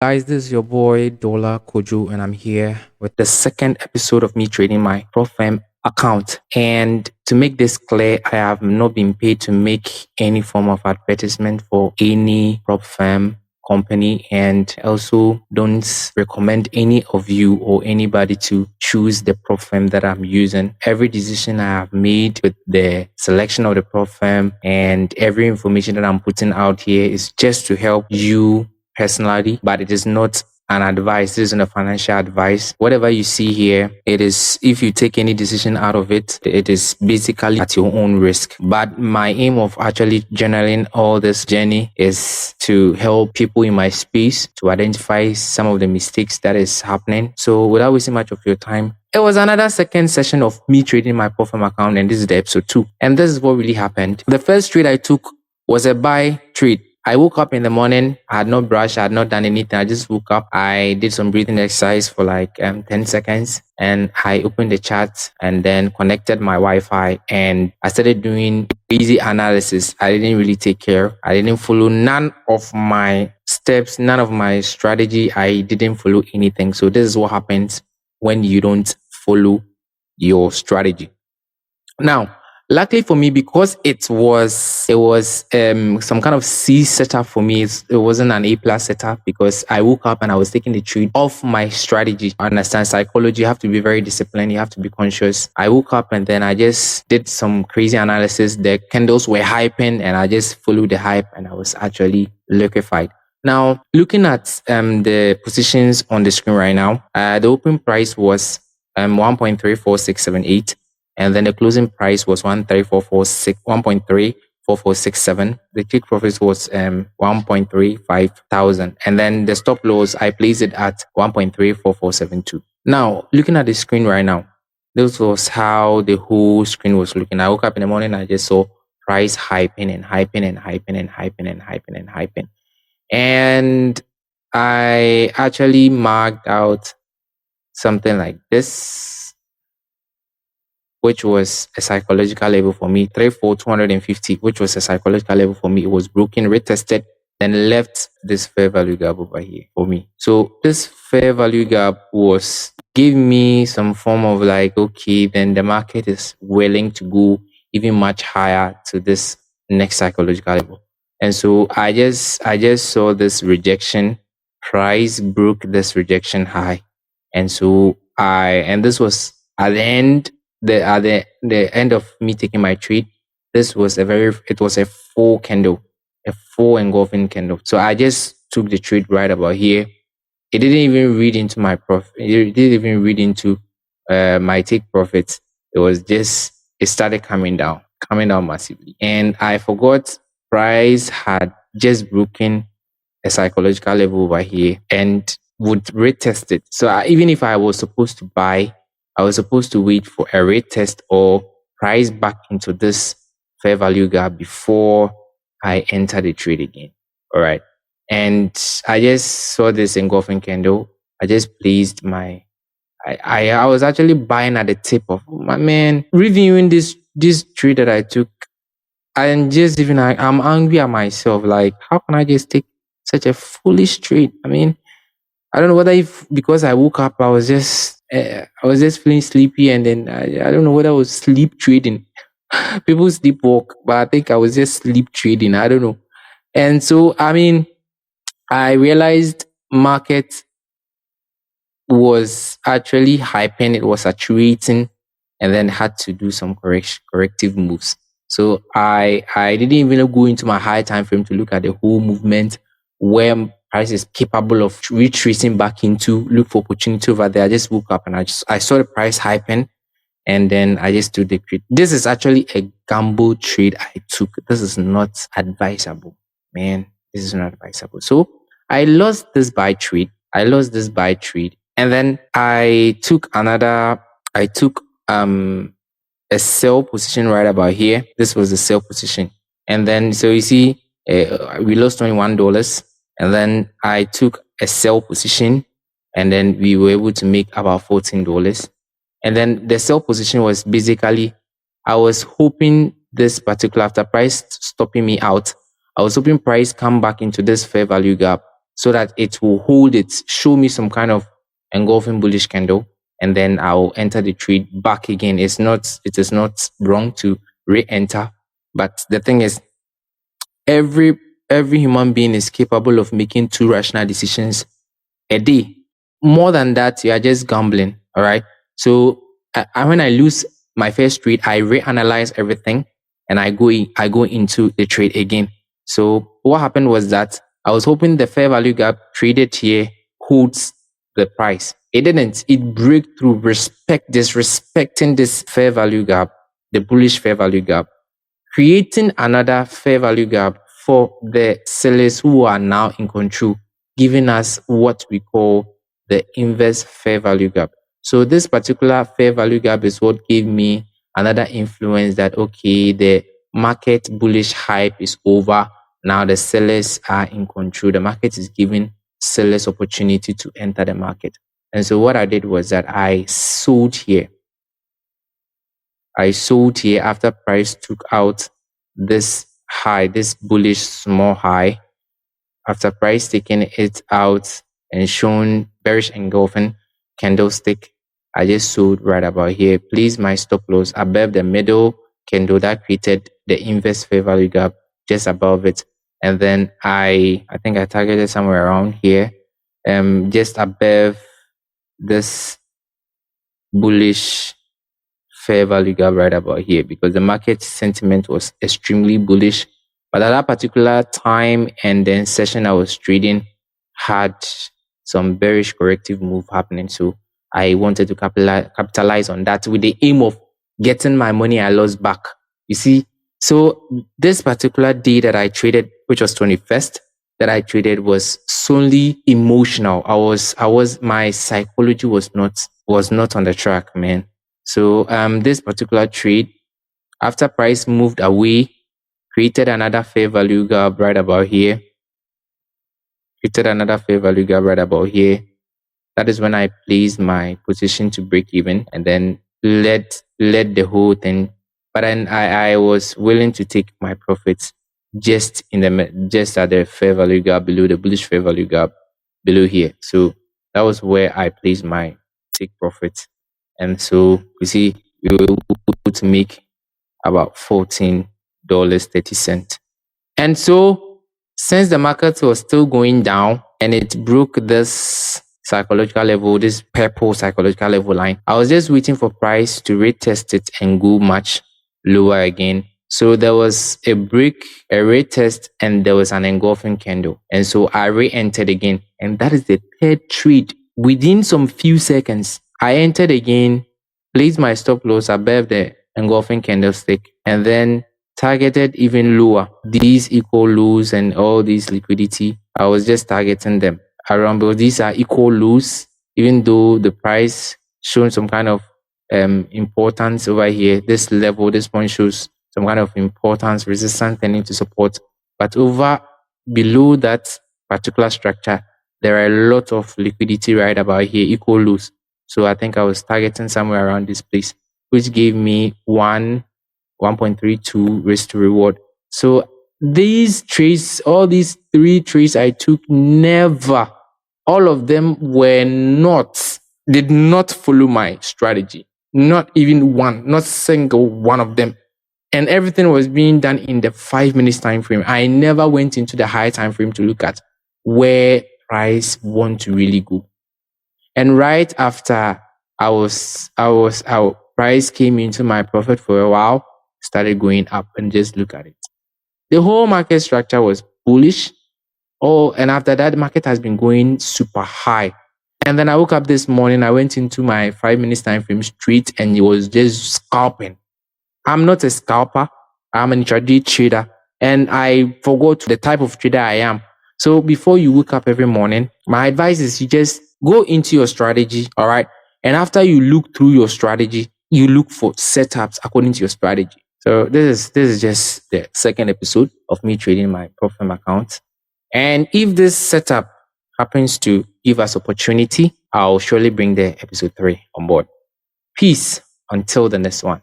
Guys, this is your boy Dola Kojo, and I'm here with the second episode of me trading my PropFM account. And to make this clear, I have not been paid to make any form of advertisement for any PropFM company, and also don't recommend any of you or anybody to choose the prop firm that I'm using. Every decision I have made with the selection of the prop firm and every information that I'm putting out here is just to help you personally, but it is not an advice. This isn't a financial advice. Whatever you see here, it is, if you take any decision out of it, it is basically at your own risk. But my aim of actually journaling all this journey is to help people in my space to identify some of the mistakes that is happening. So without wasting much of your time, it was another second session of me trading my PropFM account, and this is the episode 2. And this is what really happened. The first trade I took was a buy trade. I woke up in the morning, I had not brushed, I had not done anything. I just woke up. I did some breathing exercise for like 10 seconds, and I opened the chat and then connected my Wi-Fi, and I started doing easy analysis. I didn't really take care. I didn't follow none of my steps, none of my strategy. I didn't follow anything. So this is what happens when you don't follow your strategy. Now, luckily for me, because it was some kind of C setup for me. It wasn't an A+ setup, because I woke up and I was taking the trade off my strategy. I understand psychology. You have to be very disciplined. You have to be conscious. I woke up and then I just did some crazy analysis. The candles were hyping and I just followed the hype, and I was actually liquefied. Now, looking at the positions on the screen right now, the open price was 1.34678. And then the closing price was 1.34467. The take profit was 1.35 thousand. And then the stop loss, I placed it at 1.34472. Now, looking at the screen right now, this was how the whole screen was looking. I woke up in the morning, I just saw price hyping and hyping and hyping and hyping and hyping and hyping. And I actually marked out something like this, which was a psychological level for me, 34,250, which was a psychological level for me. It was broken, retested, then left this fair value gap over here for me. So this fair value gap gave me some form of like, okay, then the market is willing to go even much higher to this next psychological level. And so I just saw this rejection. Price broke this rejection high. And so and this was at the end of me taking my trade. It was a full candle, a full engulfing candle. So I just took the trade right about here. It didn't even read into my profit. It didn't even read into my take profits. It started coming down massively. And I forgot price had just broken a psychological level over here and would retest it. So even if I was supposed to buy, I was supposed to wait for a rate test or price back into this fair value gap before I enter the trade again. All right. And I just saw this engulfing candle. I just placed I was actually buying at the tip of my man, reviewing this trade that I took. I'm angry at myself. Like, how can I just take such a foolish trade? I mean, I don't know whether because I woke up, I was just feeling sleepy, and then I don't know whether I was sleep trading. People sleepwalk, but I think I was just sleep trading. I don't know. And so, I mean, I realized market was actually hyping, it was saturating, and then had to do some corrective moves. So I didn't even go into my high time frame to look at the whole movement where price is capable of retracing back into, look for opportunity over there. I just woke up and I saw the price hyping, and then I just took the trade. This is actually a gamble trade I took. This is not advisable, man. This is not advisable. So I lost this buy trade. And then I took a sell position right about here. This was the sell position. And then, so you see, we lost $21. And then I took a sell position, and then we were able to make about $14. And then the sell position was basically, I was hoping this particular, after price stopping me out, I was hoping price come back into this fair value gap so that it will hold it, show me some kind of engulfing bullish candle, and then I'll enter the trade back again. It is not wrong to re-enter, but the thing is, every human being is capable of making 2 rational decisions a day. More than that, you are just gambling. All right. So when I lose my first trade, I reanalyze everything and I go into the trade again. So what happened was that I was hoping the fair value gap traded here holds the price. It didn't. It broke through, disrespecting this fair value gap, the bullish fair value gap, creating another fair value gap for the sellers who are now in control, giving us what we call the inverse fair value gap. So this particular fair value gap is what gave me another influence that, okay, the market bullish hype is over. Now the sellers are in control. The market is giving sellers opportunity to enter the market. And so what I did was that I sold here. I sold here after price took out this high, this bullish small high. After price taking it out and shown bearish engulfing candlestick, I just sold right about here. Please, my stop loss above the middle candle that created the inverse fair value gap, just above it. And then I think I targeted somewhere around here, just above this bullish fair value gap right about here, because the market sentiment was extremely bullish. But at that particular time and then session I was trading had some bearish corrective move happening. So I wanted to capitalize on that with the aim of getting my money I lost back. You see, so this particular day that I traded, which was 21st, that I traded was solely emotional. My psychology was not on the track, man. So this particular trade, after price moved away, created another fair value gap right about here. That is when I placed my position to break even and then let the whole thing. But then I was willing to take my profits just at the fair value gap below, the bullish fair value gap below here. So that was where I placed my take profits. And so you see, we were able to make about $14.30. And so since the market was still going down and it broke this psychological level, this purple psychological level line, I was just waiting for price to retest it and go much lower again. So there was a break, a retest, and there was an engulfing candle. And so I re-entered again. And that is the third trade. Within some few seconds, I entered again, placed my stop loss above the engulfing candlestick, and then targeted even lower. These equal lows and all these liquidity, I was just targeting them around, because these are equal lows, even though the price shows some kind of importance over here. This level, this point shows some kind of importance, resistance tending to support. But over below that particular structure, there are a lot of liquidity right about here, equal lows. So I think I was targeting somewhere around this place, which gave me 1.32 risk to reward. So these trades, all these 3 trades I took, never, all of them did not follow my strategy. Not even one, not single one of them. And everything was being done in the 5 minutes time frame. I never went into the high time frame to look at where price want to really go. And right after our price came into my profit for a while, started going up, and just look at it. The whole market structure was bullish. And after that, the market has been going super high. And then I woke up this morning, I went into my 5 minutes time frame straight, and it was just scalping. I'm not a scalper. I'm an intraday trader, and I forgot the type of trader I am. So before you wake up every morning, my advice is you just go into your strategy, all right? And after you look through your strategy, you look for setups according to your strategy. So this is just the second episode of me trading my Profem account. And if this setup happens to give us opportunity, I'll surely bring the episode 3 on board. Peace until the next one.